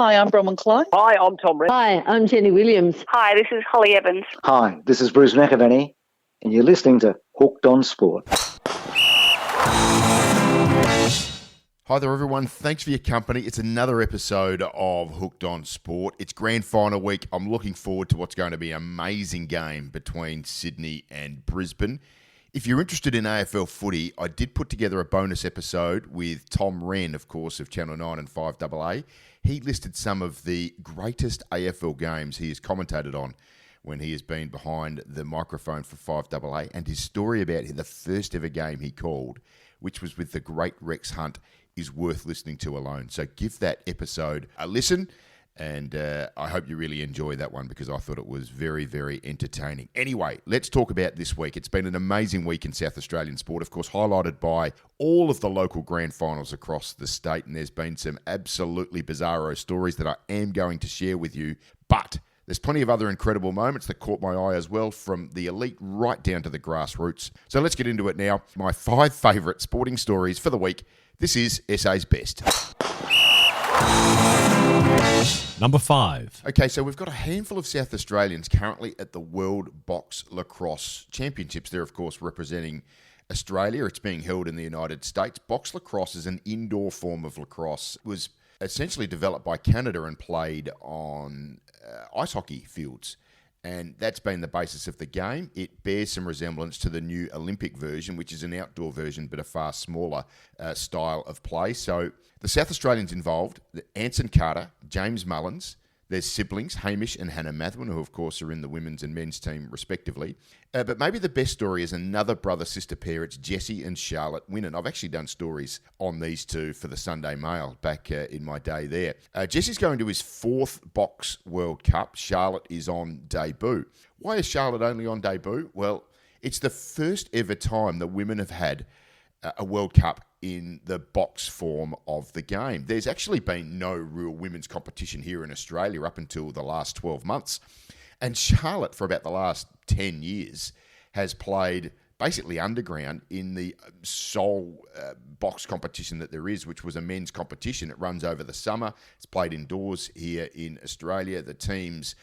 Hi, I'm Bronwyn Clyde. Hi, I'm Tom Redd. Hi, I'm Jenny Williams. Hi, this is Holly Evans. Hi, this is Bruce McAvaney, and you're listening to Hooked on Sport. Hi there, everyone. Thanks for your company. It's another episode of Hooked on Sport. It's grand final week. I'm looking forward to what's going to be an amazing game between Sydney and Brisbane. If you're interested in AFL footy, I did put together a bonus episode with Tom Wren, of course, of Channel 9 and 5AA. He listed some of the greatest AFL games he has commentated on when he has been behind the microphone for 5AA, and his story about the first ever game he called, which was with the great Rex Hunt, is worth listening to alone. So give that episode a listen, and I hope you really enjoy that one because I thought it was very, very entertaining. Anyway, let's talk about this week. It's been an amazing week in South Australian sport, of course, highlighted by all of the local grand finals across the state, and there's been some absolutely bizarro stories that I am going to share with you, but there's plenty of other incredible moments that caught my eye as well, from the elite right down to the grassroots. So let's get into it now. My 5 favourite sporting stories for the week. This is SA's Best. Number 5. Okay, so we've got a handful of South Australians currently at the World Box Lacrosse Championships. They're, of course, representing Australia. It's being held in the United States. Box lacrosse is an indoor form of lacrosse. It was essentially developed by Canada and played on ice hockey fields. And that's been the basis of the game. It bears some resemblance to the new Olympic version, which is an outdoor version but a far smaller style of play. So the South Australians involved, Anson Carter, James Mullins, their siblings, Hamish and Hannah Mathwin, who of course are in the women's and men's team respectively. But maybe the best story is another brother-sister pair. It's Jesse and Charlotte Winnan. I've actually done stories on these two for the Sunday Mail back in my day there. Jesse's going to his 4th Box World Cup. Charlotte is on debut. Why is Charlotte only on debut? Well, it's the first ever time the women have had a World Cup in the box form of the game. There's actually been no real women's competition here in Australia up until the last 12 months. And Charlotte, for about the last 10 years, has played basically underground in the sole box competition that there is, which was a men's competition. It runs over the summer. It's played indoors here in Australia. The teams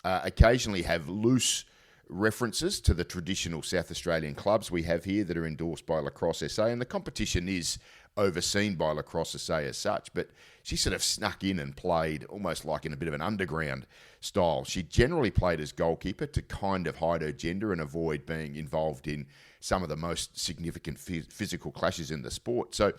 occasionally have loose references to the traditional South Australian clubs we have here that are endorsed by Lacrosse SA, and the competition is overseen by Lacrosse SA as such, but she sort of snuck in and played almost like in a bit of an underground style. She generally played as goalkeeper to kind of hide her gender and avoid being involved in some of the most significant physical clashes in the sport. So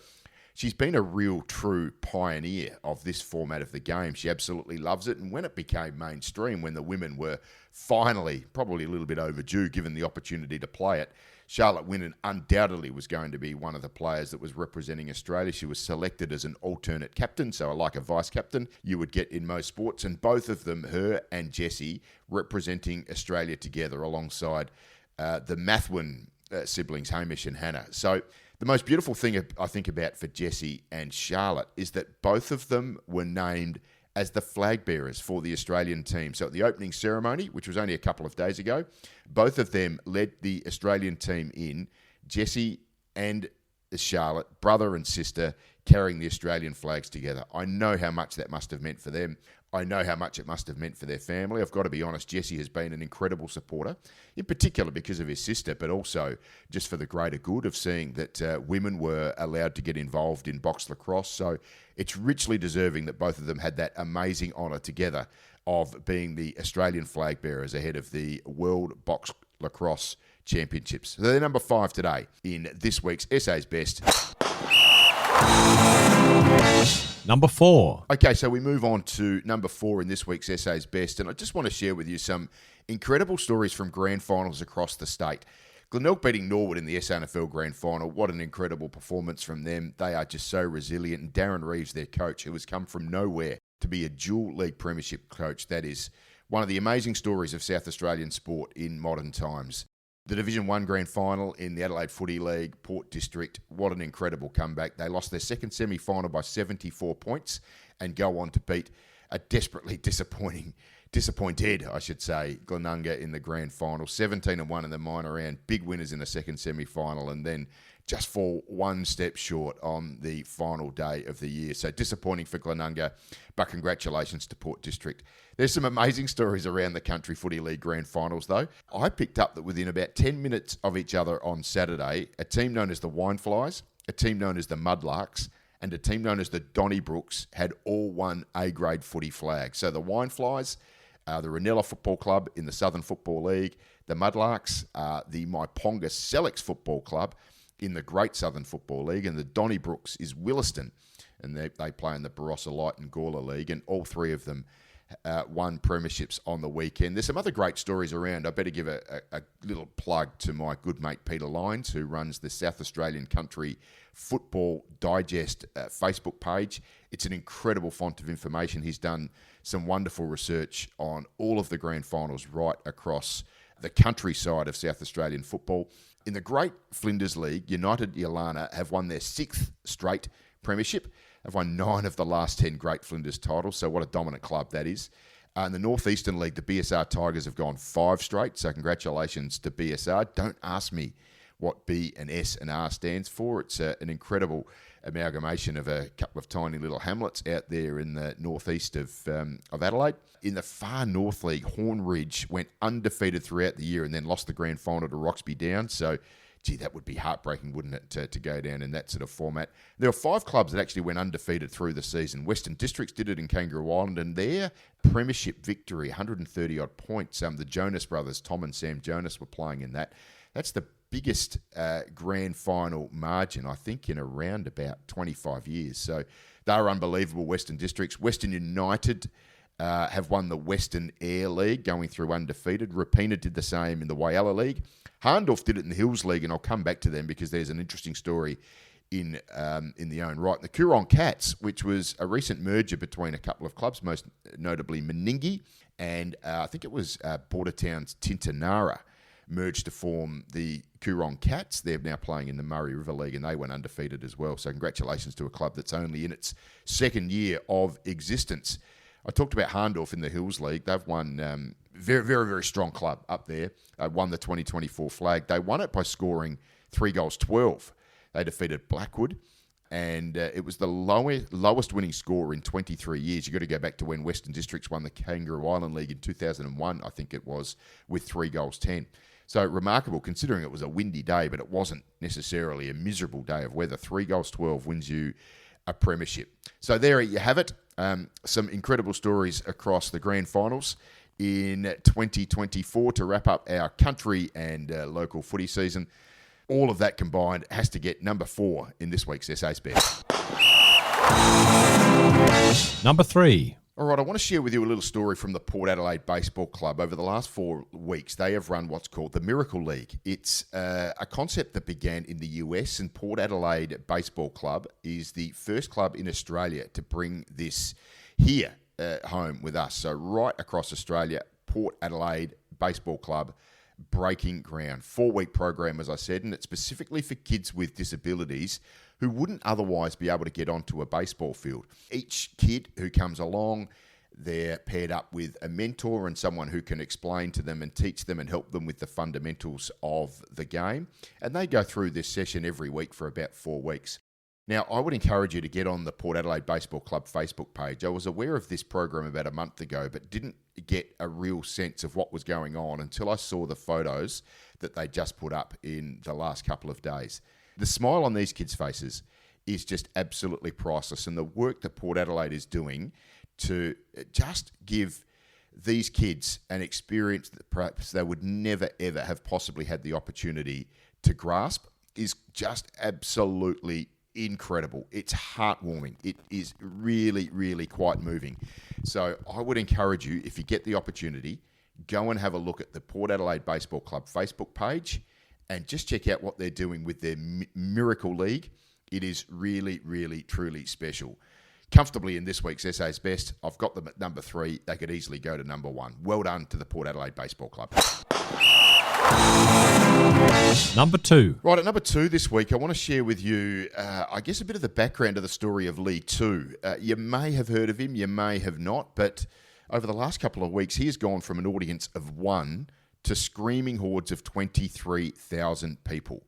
she's been a real true pioneer of this format of the game. She absolutely loves it. And when it became mainstream, when the women were finally, probably a little bit overdue, given the opportunity to play it, Charlotte Winnan undoubtedly was going to be one of the players that was representing Australia. She was selected as an alternate captain, so like a vice captain you would get in most sports. And both of them, her and Jessie, representing Australia together alongside the Mathwin siblings, Hamish and Hannah. So the most beautiful thing I think about for Jessie and Charlotte is that both of them were named as the flag bearers for the Australian team. So at the opening ceremony, which was only a couple of days ago, both of them led the Australian team in, Jessie and Charlotte, brother and sister, carrying the Australian flags together. I know how much that must have meant for them. I know how much it must have meant for their family. I've got to be honest, Jessie has been an incredible supporter, in particular because of his sister, but also just for the greater good of seeing that women were allowed to get involved in box lacrosse. So it's richly deserving that both of them had that amazing honour together of being the Australian flag bearers ahead of the World Box Lacrosse Championships. So they're number 5 today in this week's SA's Best. Number 4. Okay, so we move on to number 4 in this week's SA's Best, and I just want to share with you some incredible stories from grand finals across the state. Glenelg beating Norwood in the SANFL Grand Final. What an incredible performance from them. They are just so resilient. And Darren Reeves, their coach, who has come from nowhere to be a dual league premiership coach, that is one of the amazing stories of South Australian sport in modern times. The Division 1 Grand Final in the Adelaide Footy League, Port District, what an incredible comeback. They lost their second semi-final by 74 points and go on to beat a desperately disappointed, I should say, Glenunga in the Grand Final. 17-1 in the minor round, big winners in the second semi-final, and then just fall one step short on the final day of the year. So disappointing for Glenunga, but congratulations to Port District. There's some amazing stories around the Country Footy League Grand Finals, though. I picked up that within about 10 minutes of each other on Saturday, a team known as the Wineflies, a team known as the Mudlarks, and a team known as the Donnybrooks had all won A-grade footy flags. So the Wineflies, the Ranella Football Club in the Southern Football League, the Mudlarks, the Maiponga Sellex Football Club in the Great Southern Football League, and the Donnybrooks is Williston, and they play in the Barossa Light and Gawler League, and all three of them won premierships on the weekend. There's some other great stories around. I better give a little plug to my good mate Peter Lyons, who runs the South Australian Country Football Digest Facebook page. It's an incredible font of information. He's done some wonderful research on all of the grand finals right across the countryside of South Australian football. In the Great Flinders League, United Yalana have won their 6th straight premiership. They've won 9 of the last 10 Great Flinders titles, so what a dominant club that is. In the Northeastern League, the BSR Tigers have gone 5 straight, so congratulations to BSR. Don't ask me what B and S and R stands for. It's an incredible amalgamation of a couple of tiny little hamlets out there in the northeast of Adelaide. In the Far North League, Hornridge went undefeated throughout the year and then lost the grand final to Roxby Downs. So, gee, that would be heartbreaking, wouldn't it, to go down in that sort of format. There were 5 clubs that actually went undefeated through the season. Western Districts did it in Kangaroo Island, and their premiership victory, 130-odd points. The Jonas brothers, Tom and Sam Jonas, were playing in that. That's the biggest grand final margin, I think, in around about 25 years. So they're unbelievable, Western Districts. Western United have won the Western Air League, going through undefeated. Rapina did the same in the Whyalla League. Harndorf did it in the Hills League, and I'll come back to them because there's an interesting story in the own right. And the Coorong Cats, which was a recent merger between a couple of clubs, most notably Meningi, and I think it was Bordertown's Tintinara, merged to form the Coorong Cats. They're now playing in the Murray River League, and they went undefeated as well. So congratulations to a club that's only in its 2nd year of existence. I talked about Harndorf in the Hills League. They've won, very, very, very strong club up there. Won the 2024 flag. They won it by scoring 3 goals 12. They defeated Blackwood, and it was the lowest winning score in 23 years. You've got to go back to when Western Districts won the Kangaroo Island League in 2001, I think it was, with 3 goals 10. So remarkable, considering it was a windy day, but it wasn't necessarily a miserable day of weather. 3 goals 12 wins you a premiership. So there you have it. Some incredible stories across the grand finals in 2024 to wrap up our country and local footy season. All of that combined has to get number 4 in this week's SA's Best. Number 3. All right, I want to share with you a little story from the Port Adelaide Baseball Club. Over the last 4 weeks, they have run what's called the Miracle League. It's a concept that began in the US, and Port Adelaide Baseball Club is the first club in Australia to bring this here home with us. So right across Australia, Port Adelaide Baseball Club breaking ground. 4-week program, as I said, and it's specifically for kids with disabilities who wouldn't otherwise be able to get onto a baseball field. Each kid who comes along, they're paired up with a mentor and someone who can explain to them and teach them and help them with the fundamentals of the game. And they go through this session every week for about 4 weeks. Now, I would encourage you to get on the Port Adelaide Baseball Club Facebook page. I was aware of this program about a month ago, but didn't get a real sense of what was going on until I saw the photos that they just put up in the last couple of days. The smile on these kids' faces is just absolutely priceless, and the work that Port Adelaide is doing to just give these kids an experience that perhaps they would never, ever have possibly had the opportunity to grasp is just absolutely incredible. It's heartwarming. It is really, really quite moving. So I would encourage you, if you get the opportunity, go and have a look at the Port Adelaide Baseball Club Facebook page and just check out what they're doing with their Miracle League. It is really, really, truly special. Comfortably in this week's SA's Best, I've got them at number 3. They could easily go to number 1. Well done to the Port Adelaide Baseball Club. Number 2. Right, at number 2 this week, I want to share with you, I guess, a bit of the background of the story of Lee 2. You may have heard of him, you may have not, but over the last couple of weeks, he has gone from an audience of 1 to screaming hordes of 23,000 people.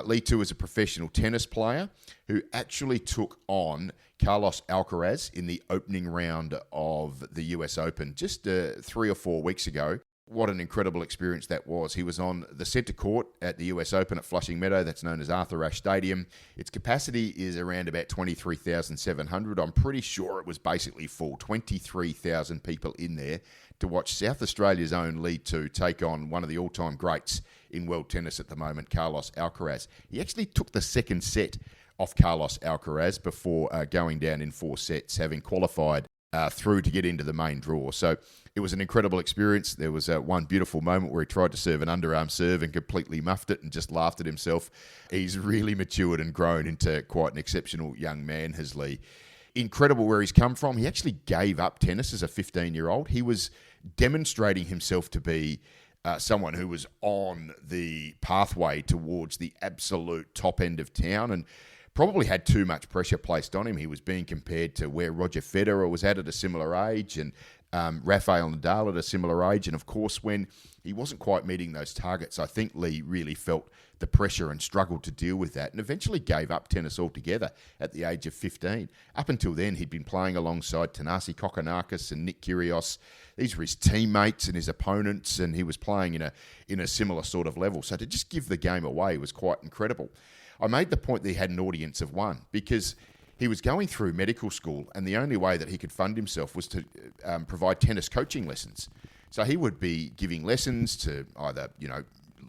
Lee too is a professional tennis player who actually took on Carlos Alcaraz in the opening round of the US Open just 3 or 4 weeks ago. What an incredible experience that was. He was on the centre court at the US Open at Flushing Meadow, that's known as Arthur Ashe Stadium. Its capacity is around about 23,700. I'm pretty sure it was basically full, 23,000 people in there to watch South Australia's own Lee 2 take on one of the all-time greats in world tennis at the moment, Carlos Alcaraz. He actually took the second set off Carlos Alcaraz before going down in 4 sets, having qualified through to get into the main draw. So it was an incredible experience. There was one beautiful moment where he tried to serve an underarm serve and completely muffed it and just laughed at himself. He's really matured and grown into quite an exceptional young man, has Lee. Incredible where he's come from. He actually gave up tennis as a 15-year-old. He was demonstrating himself to be someone who was on the pathway towards the absolute top end of town and probably had too much pressure placed on him. He was being compared to where Roger Federer was at a similar age and Rafael Nadal at a similar age. And of course, when he wasn't quite meeting those targets, I think Lee really felt the pressure and struggled to deal with that and eventually gave up tennis altogether at the age of 15. Up until then, he'd been playing alongside Thanasi Kokkinakis and Nick Kyrgios. These were his teammates and his opponents, and he was playing in a similar sort of level. So to just give the game away was quite incredible. I made the point that he had an audience of one because he was going through medical school and the only way that he could fund himself was to provide tennis coaching lessons. So he would be giving lessons to either,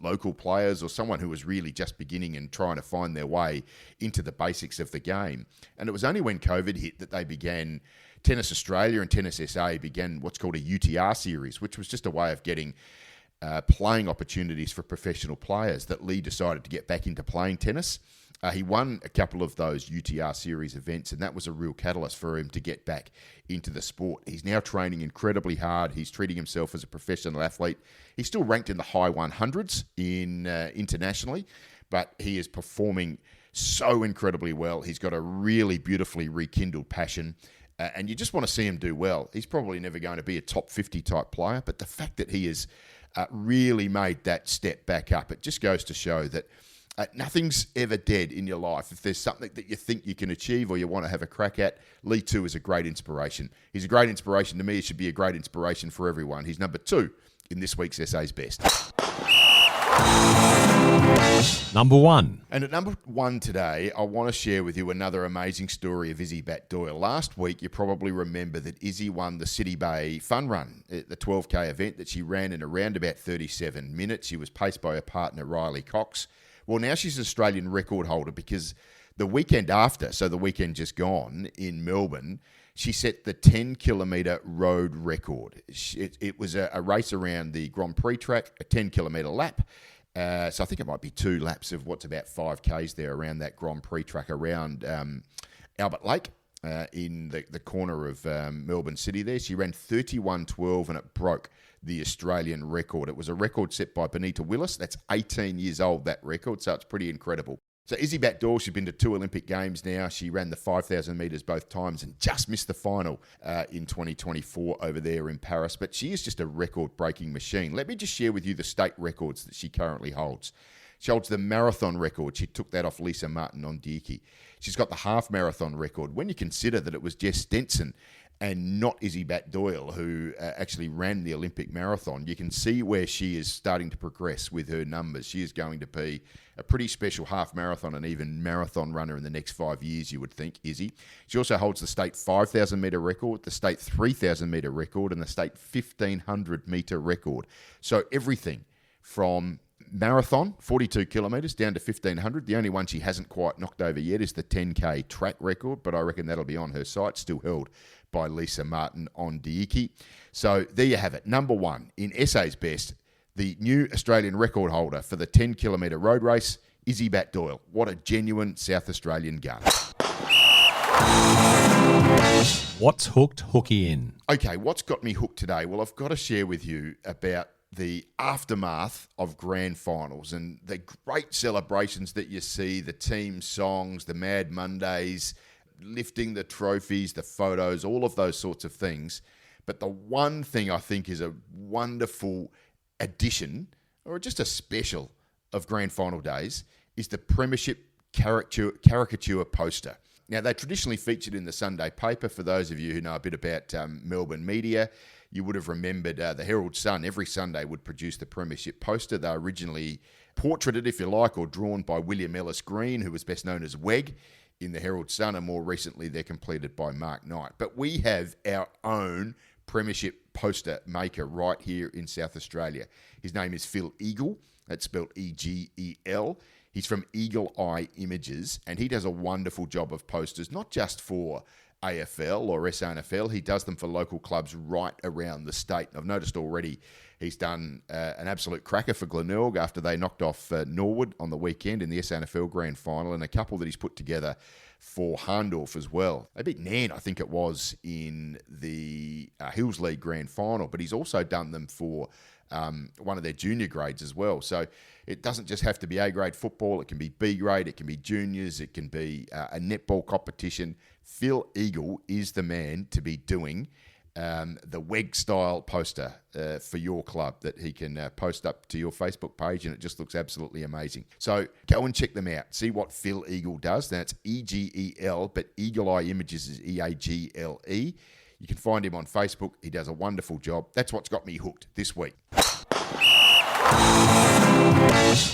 local players or someone who was really just beginning and trying to find their way into the basics of the game. And it was only when COVID hit that they began, Tennis Australia and Tennis SA began what's called a UTR series, which was just a way of getting playing opportunities for professional players, that Lee decided to get back into playing tennis. He won a couple of those UTR series events, and that was a real catalyst for him to get back into the sport. He's now training incredibly hard. He's treating himself as a professional athlete. He's still ranked in the high 100s internationally, but he is performing so incredibly well. He's got a really beautifully rekindled passion. And you just want to see him do well. He's probably never going to be a top 50 type player, but the fact that he has really made that step back up, it just goes to show that nothing's ever dead in your life. If there's something that you think you can achieve or you want to have a crack at, Lee 2 is a great inspiration. He's a great inspiration to me. He should be a great inspiration for everyone. He's number 2 in this week's SA's Best. Number 1. And at number 1 today, I want to share with you another amazing story of Izzy Bat-Doyle. Last week, you probably remember that Izzy won the City Bay Fun Run, the 12K event that she ran in around about 37 minutes. She was paced by her partner, Riley Cox. Well, now she's an Australian record holder because the weekend after, so the weekend just gone in Melbourne, she set the 10-kilometre road record. It was a race around the Grand Prix track, a 10-kilometre lap. So I think it might be 2 laps of what's about 5Ks there around that Grand Prix track around Albert Lake in the corner of Melbourne City there. She ran 31:12 and it broke the Australian record. It was a record set by Benita Willis. That's 18 years old, that record, so it's pretty incredible. So Izzy Bat-Doyle, she's been to 2 Olympic Games now. She ran the 5,000 metres both times and just missed the final in 2024 over there in Paris. But she is just a record-breaking machine. Let me just share with you the state records that she currently holds. She holds the marathon record. She took that off Lisa Martin on Hooky. She's got the half marathon record. When you consider that it was Jess Stenson and not Izzy Bat-Doyle who actually ran the Olympic marathon, you can see where she is starting to progress with her numbers. She is going to be a pretty special half marathon and even marathon runner in the next 5 years, you would think, Izzy. She also holds the state 5,000 metre record, the state 3,000 metre record, and the state 1,500 metre record. So everything from marathon, 42 kilometres, down to 1,500. The only one she hasn't quite knocked over yet is the 10K track record, but I reckon that'll be on her site, still held by Lisa Martin on Hooky. So there you have it. Number 1 in SA's Best, the new Australian record holder for the 10-kilometre road race, Izzy Bat-Doyle. What a genuine South Australian gun. What's hooked Hooky in? Okay, what's got me hooked today? Well, I've got to share with you about the aftermath of grand finals and the great celebrations that you see, the team songs, the Mad Mondays, lifting the trophies, the photos, all of those sorts of things. But the one thing I think is a wonderful addition, or just a special of grand final days, is the Premiership caricature poster. Now, they traditionally featured in the Sunday paper. For those of you who know a bit about Melbourne media, you would have remembered the Herald Sun every Sunday would produce the Premiership poster. They were originally portraited, if you like, or drawn by William Ellis Green, who was best known as Weg in the Herald Sun, and more recently they're completed by Mark Knight. But we have our own Premiership poster maker right here in South Australia. His name is Phil Eagle. That's spelled E-G-E-L. He's from Eagle Eye Images, and he does a wonderful job of posters, not just for AFL or SANFL. He does them for local clubs right around the state. I've noticed already he's done an absolute cracker for Glenelg after they knocked off Norwood on the weekend in the SANFL Grand Final, and a couple that he's put together for Harndorf as well. They beat Nan, I think it was, in the Hills League Grand Final, but he's also done them for one of their junior grades as well. So it doesn't just have to be A-grade football. It can be B-grade. It can be juniors. It can be a netball competition. Phil Eagle is the man to be doing the WEG-style poster for your club that he can post up to your Facebook page, and it just looks absolutely amazing. So go and check them out. See what Phil Eagle does. That's E-G-E-L, but Eagle Eye Images is E-A-G-L-E. You can find him on Facebook. He does a wonderful job. That's what's got me hooked this week.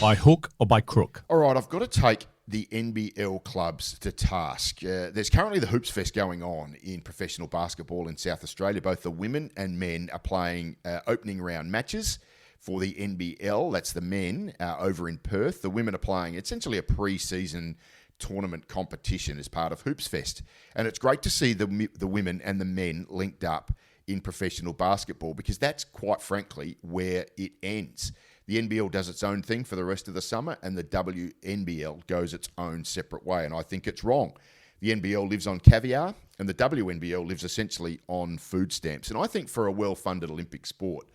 By hook or by crook? All right, I've got to take the NBL clubs to task. There's currently the Hoops Fest going on in professional basketball in South Australia. Both the women and men are playing opening round matches for the NBL. That's the men over in Perth. The women are playing essentially a pre-season tournament competition as part of Hoops Fest. And it's great to see the women and the men linked up in professional basketball, because that's quite frankly where it ends. The NBL does its own thing for the rest of the summer, and the WNBL goes its own separate way, and I think it's wrong. The NBL lives on caviar, and the WNBL lives essentially on food stamps. And I think for a well-funded Olympic sport,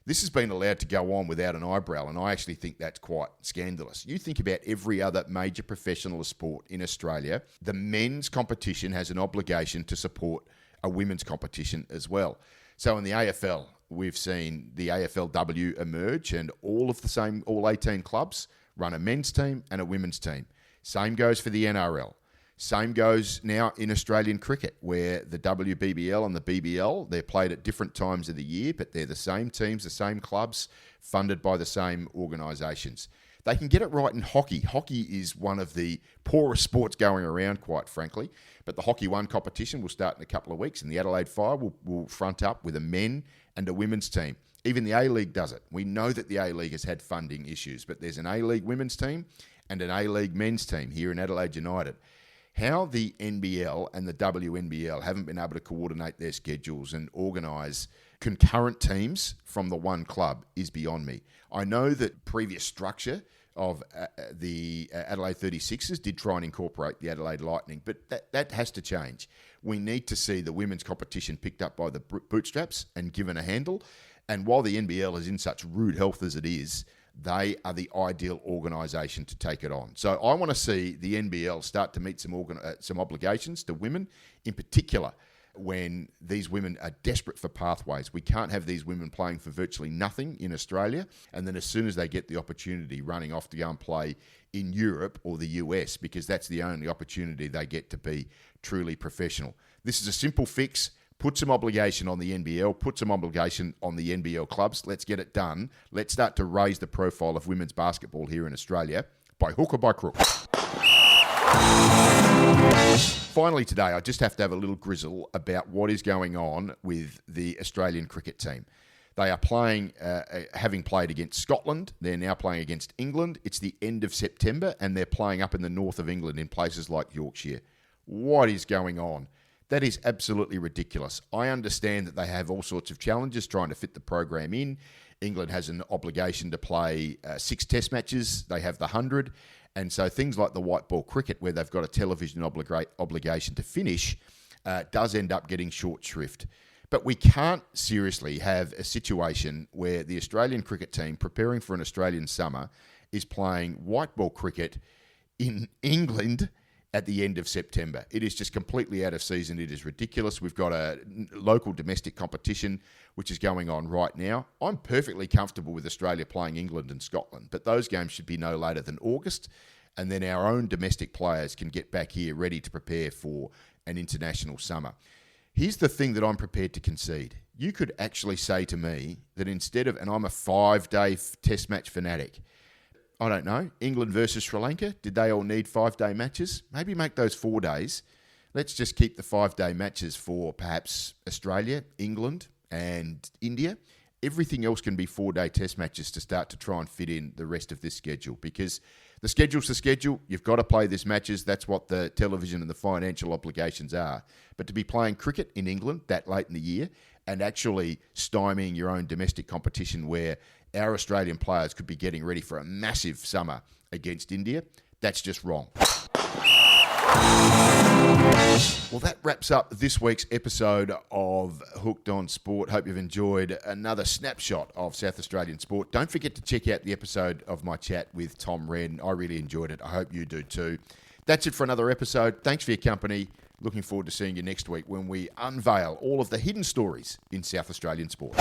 this has been allowed to go on without an eyebrow, and I actually think that's quite scandalous. You think about every other major professional sport in Australia, the men's competition has an obligation to support a women's competition as well. So in the AFL, we've seen the AFLW emerge, and all 18 clubs run a men's team and a women's team. Same goes for the NRL. Same goes now in Australian cricket, where the WBBL and the BBL, they're played at different times of the year, but they're the same teams, the same clubs, funded by the same organisations. They can get it right in hockey. Hockey is one of the poorest sports going around, quite frankly. But the Hockey One competition will start in a couple of weeks, and the Adelaide Fire will front up with a men and a women's team. Even the A-League does it. We know that the A-League has had funding issues, but there's an A-League women's team and an A-League men's team here in Adelaide United. How the NBL and the WNBL haven't been able to coordinate their schedules and organise concurrent teams from the one club is beyond me. I know that previous structure of the Adelaide 36ers did try and incorporate the Adelaide Lightning, but that has to change. We need to see the women's competition picked up by the bootstraps and given a handle. And while the NBL is in such rude health as it is, they are the ideal organisation to take it on. So I want to see the NBL start to meet some obligations to women, in particular when these women are desperate for pathways. We can't have these women playing for virtually nothing in Australia, and then as soon as they get the opportunity, running off to go and play in Europe or the US, because that's the only opportunity they get to be truly professional. This is a simple fix. Put some obligation on the NBL, put some obligation on the NBL clubs. Let's get it done. Let's start to raise the profile of women's basketball here in Australia, by hook or by crook. Finally today, I just have to have a little grizzle about what is going on with the Australian cricket team. They are playing, having played against Scotland. They're now playing against England. It's the end of September, and they're playing up in the north of England in places like Yorkshire. What is going on? That is absolutely ridiculous. I understand that they have all sorts of challenges trying to fit the program in. England has an obligation to play 6 test matches. They have the 100. And so things like the white ball cricket, where they've got a television obligation to finish, does end up getting short shrift. But we can't seriously have a situation where the Australian cricket team, preparing for an Australian summer, is playing white ball cricket in England at the end of September. It is just completely out of season. It is ridiculous. We've got a local domestic competition which is going on right now. I'm perfectly comfortable with Australia playing England and Scotland, but those games should be no later than August. and then our own domestic players can get back here ready to prepare for an international summer. Here's the thing that I'm prepared to concede. You could actually say to me that instead of, and I'm a 5-day test match fanatic, I don't know, England versus Sri Lanka, did they all need 5-day matches? Maybe make those 4 days. Let's just keep the 5-day matches for perhaps Australia, England, and India. Everything else can be 4-day test matches to start to try and fit in the rest of this schedule, because the schedule's the schedule. You've got to play these matches. That's what the television and the financial obligations are. But to be playing cricket in England that late in the year and actually stymieing your own domestic competition where our Australian players could be getting ready for a massive summer against India, that's just wrong. Well, that wraps up this week's episode of Hooked on Sport. Hope you've enjoyed another snapshot of South Australian sport. Don't forget to check out the episode of my chat with Tom Wren. I really enjoyed it. I hope you do too. That's it for another episode. Thanks for your company. Looking forward to seeing you next week when we unveil all of the hidden stories in South Australian sport.